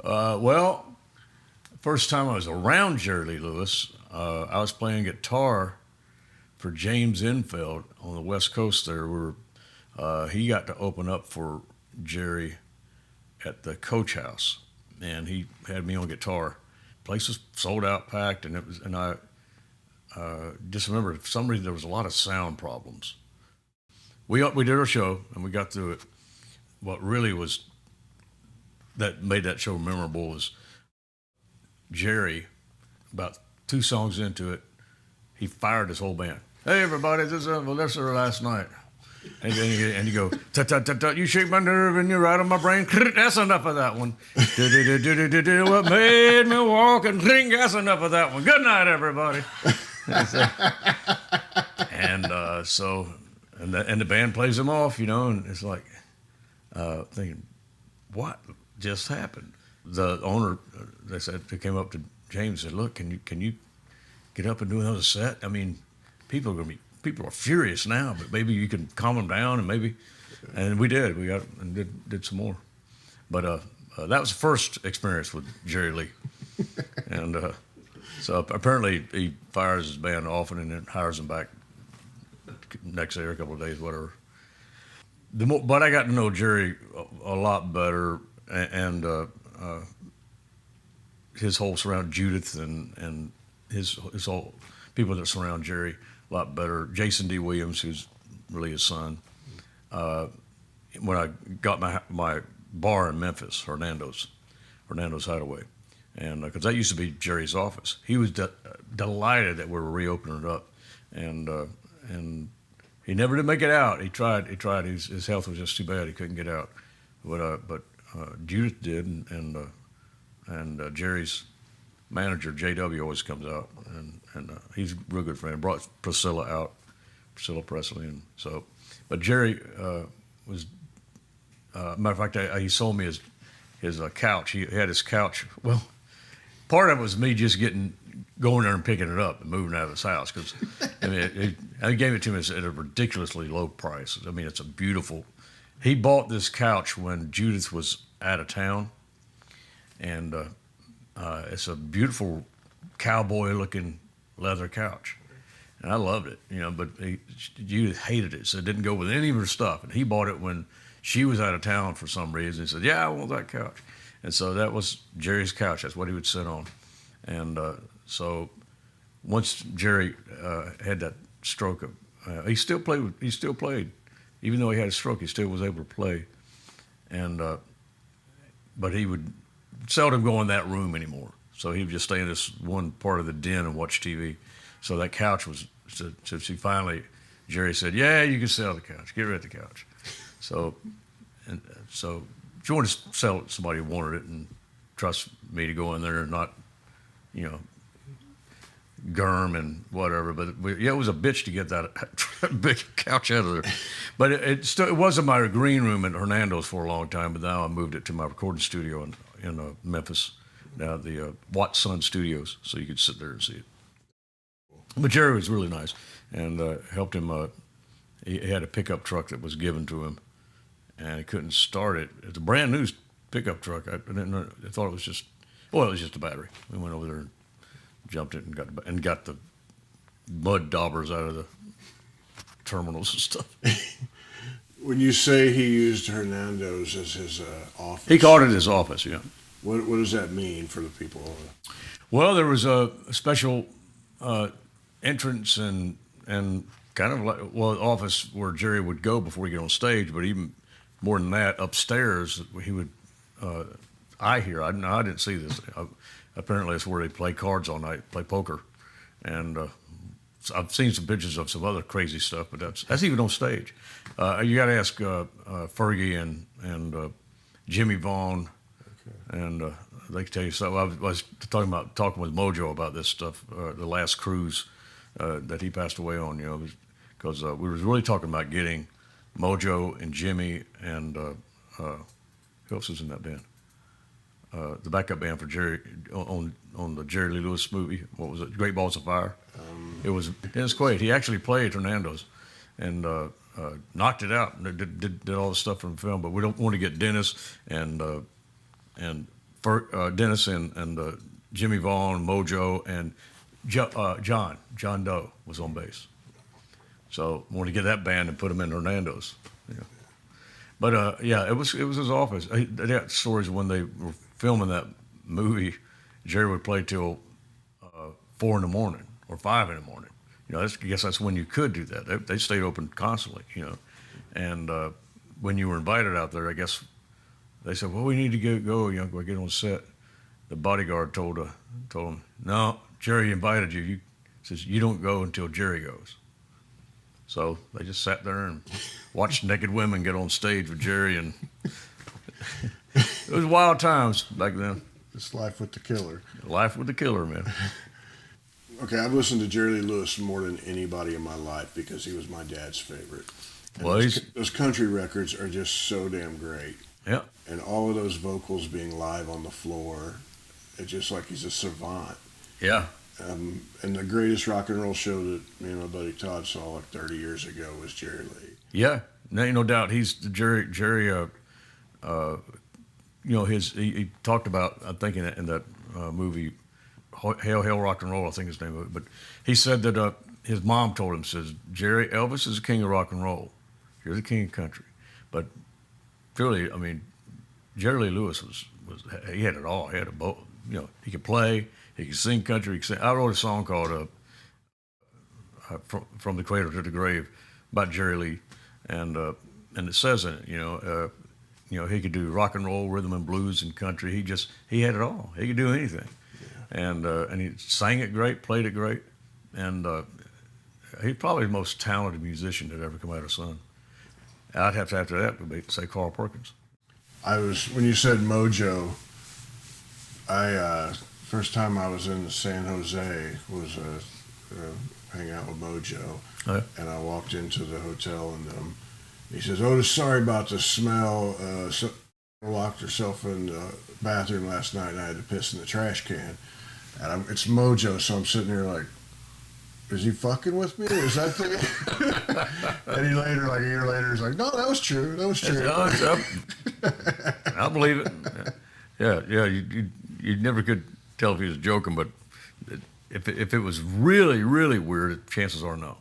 Well, first time I was around Jerry Lee Lewis, I was playing guitar for James Infeld on the West Coast there. He got to open up for Jerry at the Coach House, and he had me on guitar. Place was sold out, packed, and I just remember for some reason there was a lot of sound problems. We did our show and we got through it. What really was that made that show memorable was Jerry. About 2 songs into it, he fired his whole band. Hey everybody, this is Lutherse last night. And you go, tut, you shake my nerve and you're right on my brain. That's enough of that one. What made me walk and drink, that's enough of that one. Good night, everybody. And the band plays them off, and it's like thinking, what just happened? The owner, they came up to James and said, look, can you get up and do another set? I mean, people are furious now, but maybe you can calm them down and we did. We got and did some more. But that was the first experience with Jerry Lee. And so apparently he fires his band often and then hires them back next day or a couple of days, whatever. But I got to know Jerry a lot better, and his whole surround Judith and his whole people that surround Jerry a lot better. Jason D. Williams, who's really his son. When I got my bar in Memphis, Hernando's Hideaway, and because that used to be Jerry's office, he was delighted that we were reopening it up, and he never did make it out. He tried. His health was just too bad. He couldn't get out. But Judith did, and Jerry's manager JW always comes out, and he's a real good friend. Brought Priscilla Presley, and so. But Jerry was. Matter of fact, he sold me his couch. He had his couch. Well, part of it was me just going there and picking it up and moving out of his house because he gave it to me at a ridiculously low price. I mean, it's a beautiful. He bought this couch when Judith was out of town, and it's a beautiful cowboy-looking leather couch, and I loved it. But Judith hated it, so it didn't go with any of her stuff. And he bought it when she was out of town for some reason. He said, "Yeah, I want that couch," and so that was Jerry's couch. That's what he would sit on, and so once Jerry had that stroke, he still played. He still played, even though he had a stroke. He still was able to play, and but he would seldom go in that room anymore. So he would just stay in this one part of the den and watch TV. So that couch was. So finally, Jerry said, "Yeah, you can sell the couch. Get rid of the couch." So if you want to sell it to somebody who wanted it and trust me to go in there and not, Gurm and whatever, but it was a bitch to get that big couch out of there. But it wasn't my green room at Hernando's for a long time, but now I moved it to my recording studio in Memphis, now the Watt Sun Studios, so you could sit there and see it. But Jerry was really nice and helped him. He had a pickup truck that was given to him, and he couldn't start it. It's a brand new pickup truck. I thought it was just a battery. We went over there and jumped it and got the mud daubers out of the terminals and stuff. When you say he used Hernando's as his office, he called it his office. Yeah. What does that mean for the people? Well, there was a special entrance and kind of like office where Jerry would go before he get on stage. But even more than that, upstairs he would. I didn't see this. Apparently, it's where they play cards all night, play poker, and so I've seen some pictures of some other crazy stuff. But that's even on stage. You got to ask Fergie and Jimmy Vaughn, okay. And they can tell you stuff. I was talking with Mojo about this stuff. The last cruise that he passed away on, because we were really talking about getting Mojo and Jimmy and who else was in that band? The backup band for Jerry on the Jerry Lee Lewis movie. What was it? Great Balls of Fire. It was Dennis Quaid. He actually played Hernando's and knocked it out and did all the stuff from the film. But we don't want to get Dennis and Dennis and Jimmy Vaughn, Mojo, and John Doe was on bass. So wanted to get that band and put them in Hernando's. You know. But yeah, it was his office. They got stories when they were filming that movie. Jerry would play till 4 in the morning or 5 in the morning. You know, I guess that's when you could do that. They stayed open constantly. You know, and when you were invited out there, I guess they said, "Well, we need to go. You know, go get on set." The bodyguard told him, "No, Jerry invited you. Says you don't go until Jerry goes." So they just sat there and watched naked women get on stage with Jerry, and it was wild times back then. It's life with the killer. Life with the killer, man. Okay, I've listened to Jerry Lee Lewis more than anybody in my life because he was my dad's favorite. And Well, those country records are just so damn great. Yeah. And all of those vocals being live on the floor, it's just like he's a savant. Yeah. And the greatest rock and roll show that me and my buddy Todd saw like 30 years ago was Jerry Lee. Yeah, ain't no doubt. He's Jerry. You know, he talked about, I think in that movie, Hail Rock and Roll, I think his name of it. But he said that his mom told him, says, Jerry, Elvis is the king of rock and roll. You're the king of country. But really, I mean, Jerry Lee Lewis he had it all. He had a both. You know, he could play, he could sing country. He could sing. I wrote a song called From the Cradle to the Grave about Jerry Lee, and it says in it, you know, he could do rock and roll, rhythm and blues, and country. He had it all. He could do anything, and he sang it great, played it great, and he's probably the most talented musician that ever come out of Sun. I'd have to after that would say Carl Perkins. When you said Mojo, first time I was in San Jose was hang out with Mojo, and I walked into the hotel and he says, "Otis, sorry about the smell. Locked herself in the bathroom last night and I had to piss in the trash can." And it's Mojo, so I'm sitting there like, is he fucking with me? Is that the... And he later, like a year later, is like, "No, that was true. That was true." I believe it. Yeah. You never could tell if he was joking, but if it was really, really weird, chances are no.